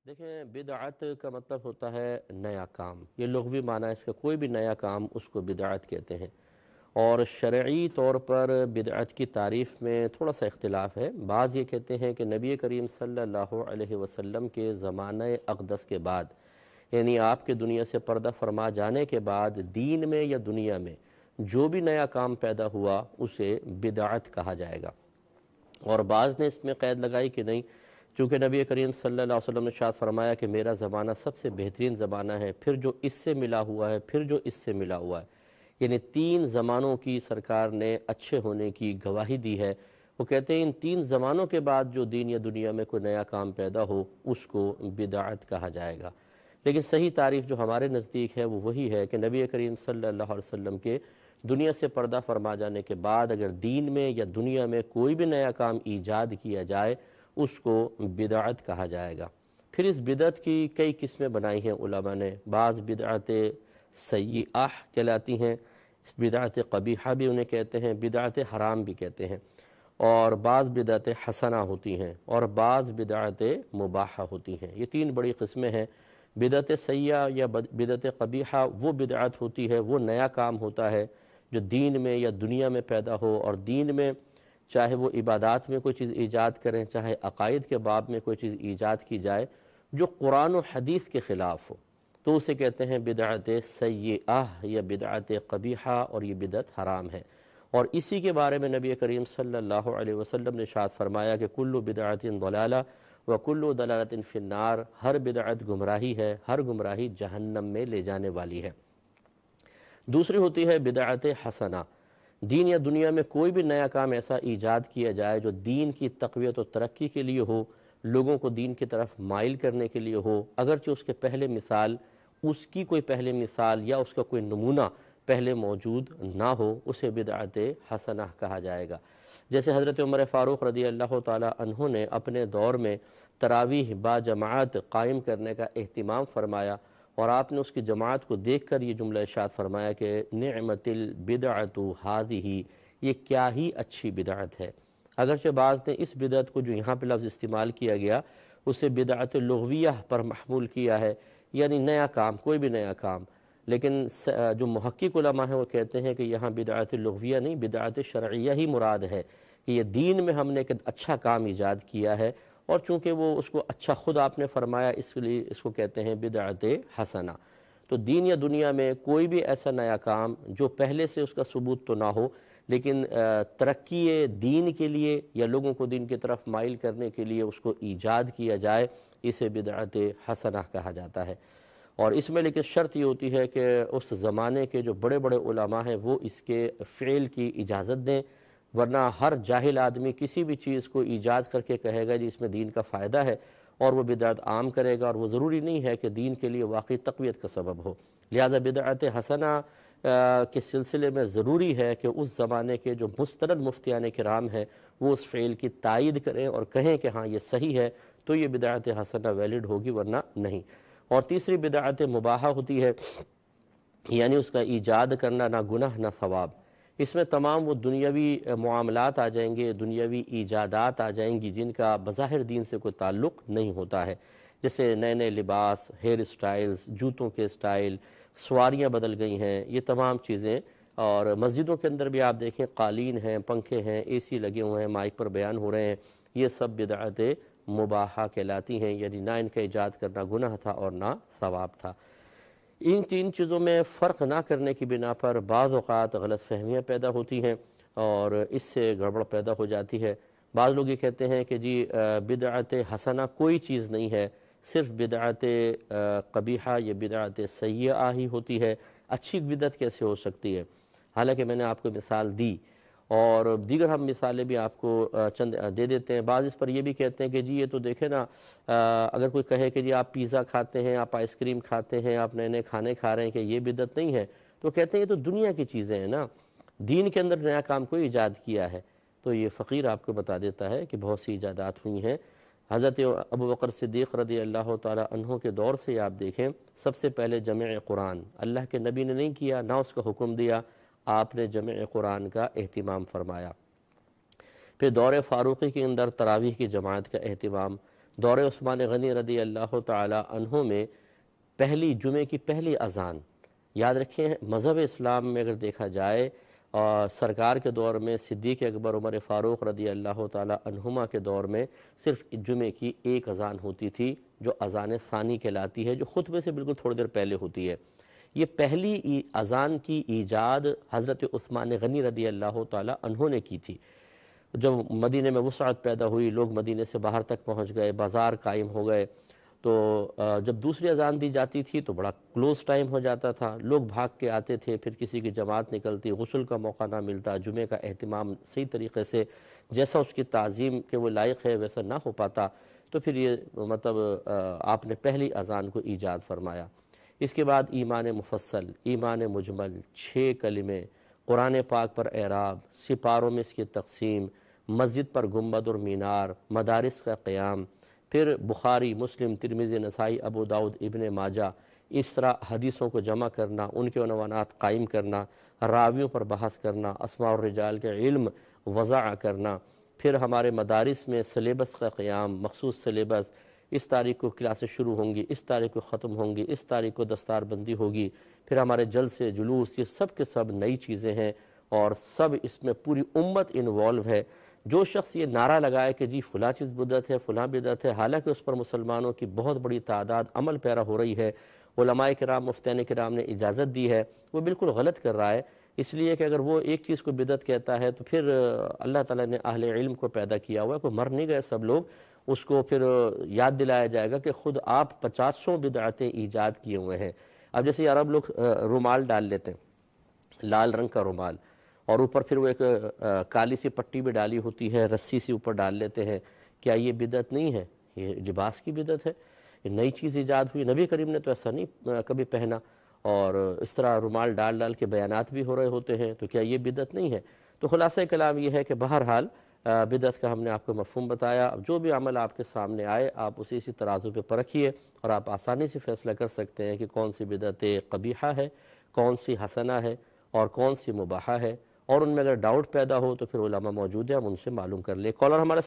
دیکھیں، بدعت کا مطلب ہوتا ہے نیا کام۔ یہ لغوی معنی ہے اس کا، کوئی بھی نیا کام اس کو بدعت کہتے ہیں۔ اور شرعی طور پر بدعت کی تعریف میں تھوڑا سا اختلاف ہے۔ بعض یہ کہتے ہیں کہ نبی کریم صلی اللہ علیہ وسلم کے زمانہ اقدس کے بعد، یعنی آپ کے دنیا سے پردہ فرما جانے کے بعد دین میں یا دنیا میں جو بھی نیا کام پیدا ہوا اسے بدعت کہا جائے گا۔ اور بعض نے اس میں قید لگائی کہ نہیں، چونکہ نبی کریم صلی اللہ علیہ وسلم نے ارشاد فرمایا کہ میرا زمانہ سب سے بہترین زمانہ ہے، پھر جو اس سے ملا ہوا ہے، پھر جو اس سے ملا ہوا ہے، یعنی تین زمانوں کی سرکار نے اچھے ہونے کی گواہی دی ہے۔ وہ کہتے ہیں ان تین زمانوں کے بعد جو دین یا دنیا میں کوئی نیا کام پیدا ہو اس کو بدعت کہا جائے گا۔ لیکن صحیح تعریف جو ہمارے نزدیک ہے وہ وہی ہے کہ نبی کریم صلی اللہ علیہ وسلم کے دنیا سے پردہ فرما جانے کے بعد اگر دین میں یا دنیا میں کوئی بھی نیا کام ایجاد کیا جائے اس کو بدعت کہا جائے گا۔ پھر اس بدعت کی کئی قسمیں بنائی ہیں علماء نے۔ بعض بدعت سیئہ کہلاتی ہیں، بدعت قبیحہ بھی انہیں کہتے ہیں، بدعت حرام بھی کہتے ہیں، اور بعض بدعت حسنہ ہوتی ہیں اور بعض بدعت مباحہ ہوتی ہیں۔ یہ تین بڑی قسمیں ہیں۔ بدعت سیئہ یا بدعت قبیحہ وہ بدعت ہوتی ہے، وہ نیا کام ہوتا ہے جو دین میں یا دنیا میں پیدا ہو، اور دین میں چاہے وہ عبادات میں کوئی چیز ایجاد کریں، چاہے عقائد کے باب میں کوئی چیز ایجاد کی جائے جو قرآن و حدیث کے خلاف ہو، تو اسے کہتے ہیں بدعت سیئہ یا بدعت قبیحہ، اور یہ بدعت حرام ہے۔ اور اسی کے بارے میں نبی کریم صلی اللہ علیہ وسلم نے ارشاد فرمایا کہ کل بدعت ضلالہ وکل ضلالۃ فی النار، ہر بدعت گمراہی ہے، ہر گمراہی جہنم میں لے جانے والی ہے۔ دوسری ہوتی ہے بدعت حسنہ۔ دین یا دنیا میں کوئی بھی نیا کام ایسا ایجاد کیا جائے جو دین کی تقویت و ترقی کے لیے ہو، لوگوں کو دین کی طرف مائل کرنے کے لیے ہو، اگرچہ اس کے پہلے مثال، اس کی کوئی پہلے مثال یا اس کا کوئی نمونہ پہلے موجود نہ ہو، اسے بدعت حسنہ کہا جائے گا۔ جیسے حضرت عمر فاروق رضی اللہ تعالی عنہ نے اپنے دور میں تراویح با جماعت قائم کرنے کا اہتمام فرمایا، اور آپ نے اس کی جماعت کو دیکھ کر یہ جملہ ارشاد فرمایا کہ نعمت البدعۃ ہذہ، یہ کیا ہی اچھی بدعت ہے۔ اگرچہ بعض نے اس بدعت کو جو یہاں پہ لفظ استعمال کیا گیا اسے بدعت لغویہ پر محمول کیا ہے، یعنی نیا کام، کوئی بھی نیا کام، لیکن جو محقق علماء ہیں وہ کہتے ہیں کہ یہاں بدعت لغویہ نہیں، بدعت شرعیہ ہی مراد ہے، کہ یہ دین میں ہم نے ایک اچھا کام ایجاد کیا ہے، اور چونکہ وہ اس کو اچھا خود آپ نے فرمایا اس لیے اس کو کہتے ہیں بدعت حسنہ۔ تو دین یا دنیا میں کوئی بھی ایسا نیا کام جو پہلے سے اس کا ثبوت تو نہ ہو، لیکن ترقی دین کے لیے یا لوگوں کو دین کی طرف مائل کرنے کے لیے اس کو ایجاد کیا جائے، اسے بدعت حسنہ کہا جاتا ہے۔ اور اس میں لیکن شرط یہ ہوتی ہے کہ اس زمانے کے جو بڑے بڑے علماء ہیں وہ اس کے فعل کی اجازت دیں، ورنہ ہر جاہل آدمی کسی بھی چیز کو ایجاد کر کے کہے گا جی اس میں دین کا فائدہ ہے، اور وہ بدعت عام کرے گا، اور وہ ضروری نہیں ہے کہ دین کے لیے واقعی تقویت کا سبب ہو۔ لہذا بدعت حسنہ کے سلسلے میں ضروری ہے کہ اس زمانے کے جو مستند مفتیان کرام ہیں وہ اس فعل کی تائید کریں اور کہیں کہ ہاں یہ صحیح ہے، تو یہ بدعت حسنہ ویلڈ ہوگی، ورنہ نہیں۔ اور تیسری بدعت مباحہ ہوتی ہے، یعنی اس کا ایجاد کرنا نہ گناہ نہ ثواب۔ اس میں تمام وہ دنیاوی معاملات آ جائیں گے، دنیاوی ایجادات آ جائیں گی جن کا بظاہر دین سے کوئی تعلق نہیں ہوتا ہے، جیسے نئے نئے لباس، ہیئر سٹائلز، جوتوں کے سٹائل، سواریاں بدل گئی ہیں، یہ تمام چیزیں۔ اور مسجدوں کے اندر بھی آپ دیکھیں قالین ہیں، پنکھے ہیں، اے سی لگے ہوئے ہیں، مائک پر بیان ہو رہے ہیں، یہ سب بدعت مباحہ کہلاتی ہیں، یعنی نہ ان کا ایجاد کرنا گناہ تھا اور نہ ثواب تھا۔ ان تین چیزوں میں فرق نہ کرنے کی بنا پر بعض اوقات غلط فہمیاں پیدا ہوتی ہیں اور اس سے گڑبڑ پیدا ہو جاتی ہے۔ بعض لوگ یہ کہتے ہیں کہ جی بدعت حسنہ کوئی چیز نہیں ہے، صرف بدعت قبیحہ یا بدعت سیئہ ہی ہوتی ہے، اچھی بدعت کیسے ہو سکتی ہے؟ حالانکہ میں نے آپ کو مثال دی، اور دیگر ہم مثالیں بھی آپ کو چند دے دیتے ہیں۔ بعض اس پر یہ بھی کہتے ہیں کہ جی یہ تو دیکھیں نا، اگر کوئی کہے کہ جی آپ پیزا کھاتے ہیں، آپ آئس کریم کھاتے ہیں، آپ نئے نئے کھانے کھا رہے ہیں، کہ یہ بدعت نہیں ہے؟ تو کہتے ہیں یہ تو دنیا کی چیزیں ہیں نا، دین کے اندر نیا کام کوئی ایجاد کیا ہے؟ تو یہ فقیر آپ کو بتا دیتا ہے کہ بہت سی ایجادات ہوئی ہیں۔ حضرت ابو بکر صدیق رضی اللہ تعالی عنہ کے دور سے آپ دیکھیں، سب سے پہلے جمع قرآن اللہ کے نبی نے نہیں کیا، نہ اس کا حکم دیا، آپ نے جمع قرآن کا اہتمام فرمایا۔ پھر دور فاروقی کے اندر تراویح کی جماعت کا اہتمام، دور عثمان غنی رضی اللہ تعالی عنہ میں پہلی جمعے کی پہلی اذان، یاد رکھیں مذہب اسلام میں اگر دیکھا جائے سرکار کے دور میں، صدیق اکبر عمر فاروق رضی اللہ تعالی عنہما کے دور میں صرف جمعے کی ایک اذان ہوتی تھی جو اذان ثانی کہلاتی ہے، جو خطبے سے بالکل تھوڑی دیر پہلے ہوتی ہے۔ یہ پہلی اذان کی ایجاد حضرت عثمان غنی رضی اللہ تعالی عنہ نے کی تھی۔ جب مدینے میں وسعت پیدا ہوئی، لوگ مدینے سے باہر تک پہنچ گئے، بازار قائم ہو گئے، تو جب دوسری اذان دی جاتی تھی تو بڑا کلوز ٹائم ہو جاتا تھا، لوگ بھاگ کے آتے تھے، پھر کسی کی جماعت نکلتی، غسل کا موقع نہ ملتا، جمعے کا اہتمام صحیح طریقے سے جیسا اس کی تعظیم کے وہ لائق ہے ویسا نہ ہو پاتا، تو پھر یہ مطلب آپ نے پہلی اذان کو ایجاد فرمایا۔ اس کے بعد ایمان مفصل، ایمان مجمل، 6 کلمے، قرآن پاک پر اعراب، سپاروں میں اس کی تقسیم، مسجد پر گنبد اور مینار، مدارس کا قیام، پھر بخاری، مسلم، ترمذی، نسائی، ابو داؤد، ابن ماجہ، اس طرح حدیثوں کو جمع کرنا، ان کے عنوانات قائم کرنا، راویوں پر بحث کرنا، اسماء الرجال کے علم وضع کرنا، پھر ہمارے مدارس میں سلیبس کا قیام، مخصوص سلیبس، اس تاریخ کو کلاسیں شروع ہوں گی، اس تاریخ کو ختم ہوں گی، اس تاریخ کو دستار بندی ہوگی، پھر ہمارے جلسے، جلوس، یہ سب کے سب نئی چیزیں ہیں اور سب اس میں پوری امت انوالو ہے۔ جو شخص یہ نعرہ لگائے کہ جی فلاں چیز بدعت ہے، فلاں بدعت ہے، حالانکہ اس پر مسلمانوں کی بہت بڑی تعداد عمل پیرا ہو رہی ہے، علماء کرام، مفتیان کرام نے اجازت دی ہے، وہ بالکل غلط کر رہا ہے۔ اس لیے کہ اگر وہ ایک چیز کو بدعت کہتا ہے تو پھر اللہ تعالیٰ نے اہل علم کو پیدا کیا ہوا ہے، کوئی مر نہیں گئے سب لوگ، اس کو پھر یاد دلایا جائے گا کہ خود آپ 50 بدعتیں ایجاد کیے ہوئے ہیں۔ اب جیسے عرب لوگ رومال ڈال لیتے ہیں، لال رنگ کا رومال، اور اوپر پھر وہ ایک کالی سی پٹی بھی ڈالی ہوتی ہے، رسی سی اوپر ڈال لیتے ہیں، کیا یہ بدعت نہیں ہے؟ یہ لباس کی بدعت ہے، یہ نئی چیز ایجاد ہوئی، نبی کریم نے تو ایسا نہیں کبھی پہنا، اور اس طرح رومال ڈال ڈال کے بیانات بھی ہو رہے ہوتے ہیں، تو کیا یہ بدعت نہیں ہے؟ تو خلاصہ کلام یہ ہے کہ بہرحال بدعت کا ہم نے آپ کو مفہوم بتایا۔ اب جو بھی عمل آپ کے سامنے آئے آپ اسے اسی ترازو پہ پرکھیے اور آپ آسانی سے فیصلہ کر سکتے ہیں کہ کون سی بدعت قبیحہ ہے، کون سی حسنہ ہے اور کون سی مباحہ ہے، اور ان میں اگر ڈاؤٹ پیدا ہو تو پھر علماء موجود ہیں، ہم ان سے معلوم کر لیں۔ کالر ہمارے